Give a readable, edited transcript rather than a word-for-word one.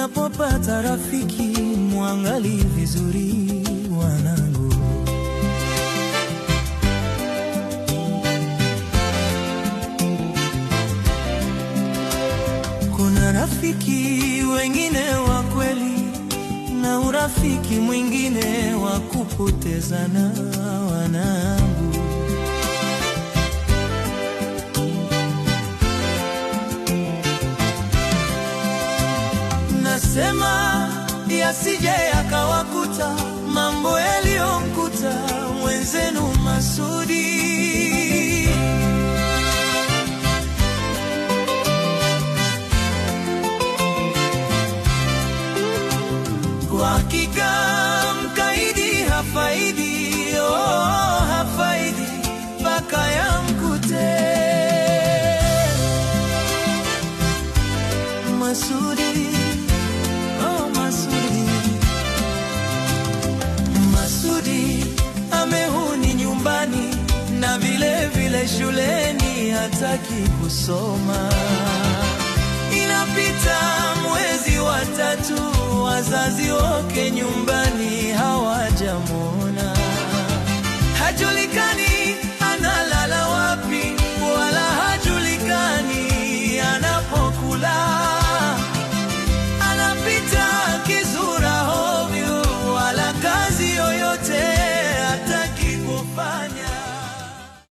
Unapopata rafiki, muangalie vizuri wanangu. Kuna rafiki wengine wa kweli na urafiki mwingine wa kupotezana wanangu. Nasema yasije yakawakuta mambo yaliyomkuta mwenzenu Masudi. Kwa hakika mkaidi hafaidi, hafaidi mpaka yamkute Masudi. Masudi amehuni nyumbani na vile vile shuleni, hataki kusoma. Inapita mwezi wa 3, wazazi wake nyumbani hawajamwona. Hajulikani